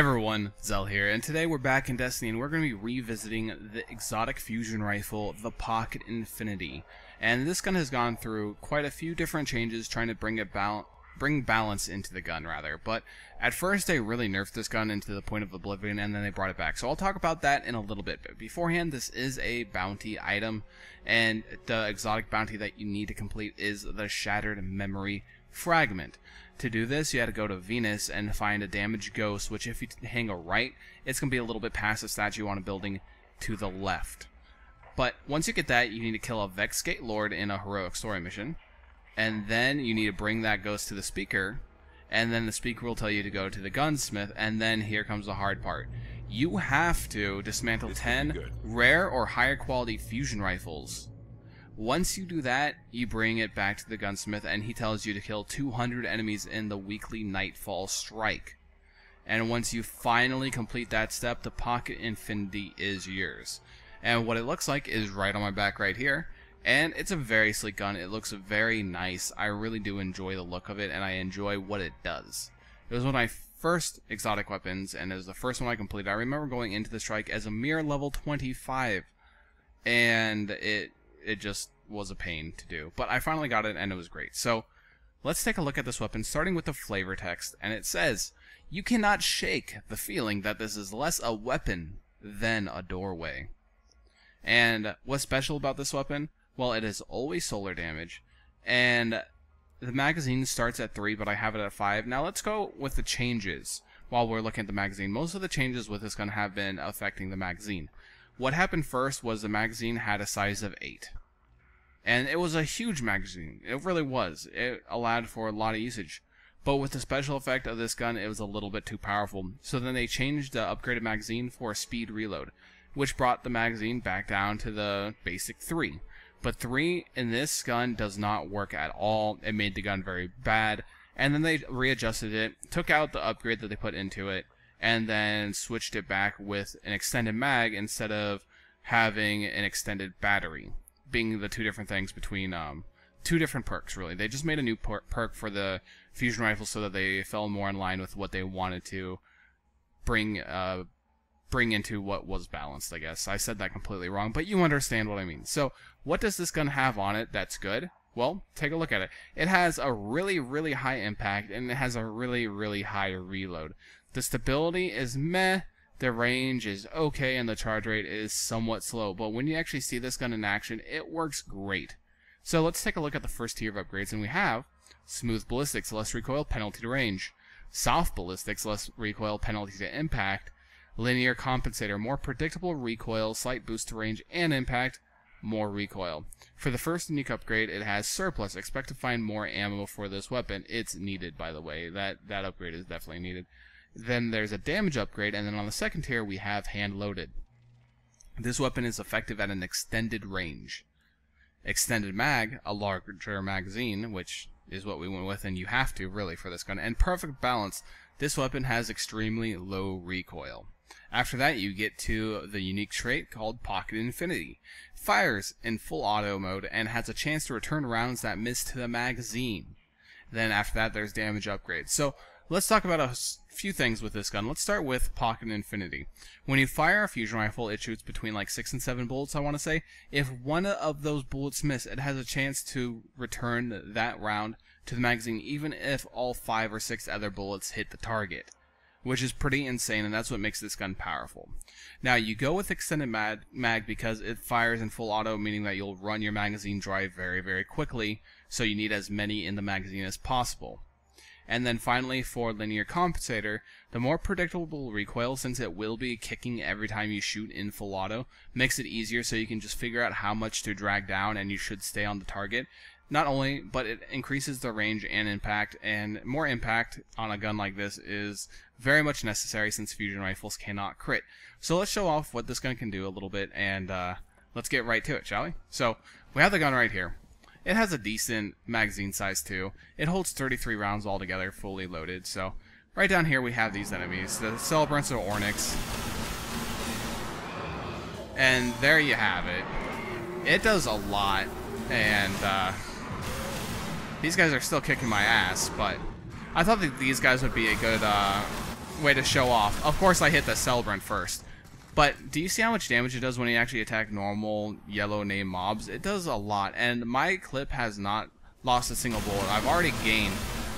Everyone, Zell here, and today we're back in Destiny and we're going to be revisiting the exotic fusion rifle, the Pocket Infinity. And this gun has gone through quite a few different changes trying to bring balance into the gun, But at first they really nerfed this gun into the point of oblivion and then they brought it back. So I'll talk about that in a little bit. But beforehand, this is a bounty item, and the exotic bounty that you need to complete is the Shattered Memory Fragment. To do this, you had to go to Venus and find a damaged ghost, which if you hang a right, it's going to be a little bit past the statue on a building to the left. But once you get that, you need to kill a Vexgate Lord in a heroic story mission, and then you need to bring that ghost to the speaker, and then the speaker will tell you to go to the gunsmith, and then here comes the hard part. You have to dismantle 10 rare or higher quality fusion rifles. Once you do that, you bring it back to the gunsmith and he tells you to kill 200 enemies in the weekly Nightfall Strike. And once you finally complete that step, the Pocket Infinity is yours. And what it looks like is right on my back right here. And it's a very sleek gun. It looks very nice. I really do enjoy the look of it, and I enjoy what it does. It was one of my first exotic weapons, and it was the first one I completed. I remember going into the strike as a mere level 25, and it just was a pain to do. But I finally got it, and it was great. So let's take a look at this weapon, starting with the flavor text. And it says, "You cannot shake the feeling that this is less a weapon than a doorway." And what's special about this weapon? Well, it is always solar damage. And the magazine starts at 3, but I have it at 5. Now let's go with the changes while we're looking at the magazine. Most of the changes with this gun have been affecting the magazine. What happened first was the magazine had a size of 8. And it was a huge magazine. It really was. It allowed for a lot of usage. But with the special effect of this gun, it was a little bit too powerful. So then they changed the upgraded magazine for a speed reload, which brought the magazine back down to the basic 3. But 3 in this gun does not work at all. It made the gun very bad. And then they readjusted it, took out the upgrade that they put into it, and then switched it back with an extended mag instead of having an extended battery, being the two different things between two different perks, really. They just made a new perk for the fusion rifle so that they fell more in line with what they wanted to bring into what was balanced, I guess. I said that completely wrong, but you understand what I mean. So what does this gun have on it that's good? Well, take a look at it. It has a really, really high impact, and it has a really, really high reload. The stability is meh, the range is okay, and the charge rate is somewhat slow. But when you actually see this gun in action, it works great. So let's take a look at the first tier of upgrades, and we have Smooth Ballistics, less recoil, penalty to range. Soft Ballistics, less recoil, penalty to impact. Linear Compensator, more predictable recoil, slight boost to range and impact, more recoil. For the first unique upgrade, it has Surplus. Expect to find more ammo for this weapon. It's needed, by the way. That upgrade is definitely needed. Then there's a damage upgrade, and then on the second tier we have Hand Loaded. This weapon is effective at an extended range. Extended Mag, a larger magazine, which is what we went with, and you have to, really, for this gun. And Perfect Balance, this weapon has extremely low recoil. After that, you get to the unique trait called Pocket Infinity. Fires in full auto mode and has a chance to return rounds that miss to the magazine. Then after that, there's damage upgrades. So let's talk about a few things with this gun. Let's start with Pocket Infinity. When you fire a fusion rifle, it shoots between like 6 and 7 bullets, I want to say. If one of those bullets miss, it has a chance to return that round to the magazine, even if all 5 or 6 other bullets hit the target, which is pretty insane, and that's what makes this gun powerful. Now, you go with Extended Mag because it fires in full auto, meaning that you'll run your magazine dry very, very quickly, so you need as many in the magazine as possible. And then finally, for Linear Compensator, the more predictable recoil, since it will be kicking every time you shoot in full auto, makes it easier so you can just figure out how much to drag down and you should stay on the target. Not only, but it increases the range and impact, and more impact on a gun like this is very much necessary since fusion rifles cannot crit. So let's show off what this gun can do a little bit, and let's get right to it, shall we? So, we have the gun right here. It has a decent magazine size too. It holds 33 rounds altogether, fully loaded. So, right down here we have these enemies, the Celebrants of Ornyx. And there you have it. It does a lot, and these guys are still kicking my ass, but I thought that these guys would be a good way to show off. Of course, I hit the Celebrant first. But do you see how much damage it does when you actually attack normal yellow name mobs? It does a lot, and my clip has not lost a single bullet. I've already gained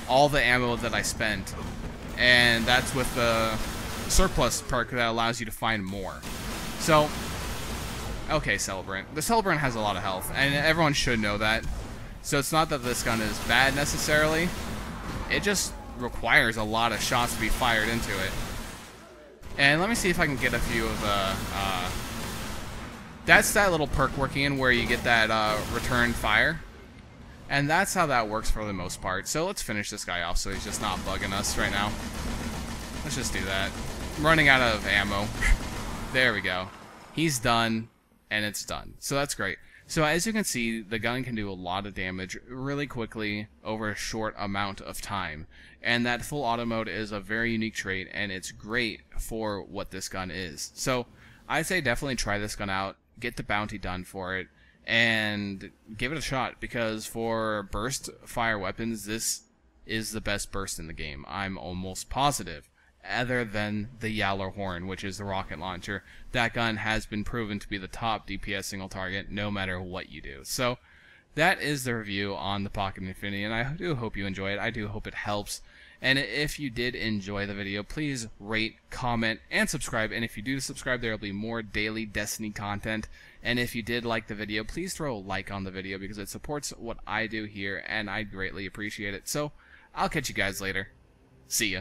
all the ammo that I spent, and that's with the surplus perk that allows you to find more. So, okay, Celebrant. The Celebrant has a lot of health, and everyone should know that. So it's not that this gun is bad necessarily. It just requires a lot of shots to be fired into it. And let me see if I can get a few of the... that's that little perk working in where you get that return fire. And that's how that works for the most part. So let's finish this guy off so he's just not bugging us right now. Let's just do that. I'm running out of ammo. There we go. He's done, and it's done. So that's great. So as you can see, the gun can do a lot of damage really quickly over a short amount of time. And that full auto mode is a very unique trait, and it's great for what this gun is. So I say definitely try this gun out, get the bounty done for it, and give it a shot, because for burst fire weapons, this is the best burst in the game. I'm almost positive. Other than the Yallarhorn, which is the rocket launcher, that gun has been proven to be the top DPS single target no matter what you do. So that is the review on the Pocket Infinity, and I do hope you enjoy it. I do hope it helps. And if you did enjoy the video, please rate, comment, and subscribe. And if you do subscribe, there will be more daily Destiny content. And if you did like the video, please throw a like on the video, because it supports what I do here, and I greatly appreciate it. So I'll catch you guys later. See ya.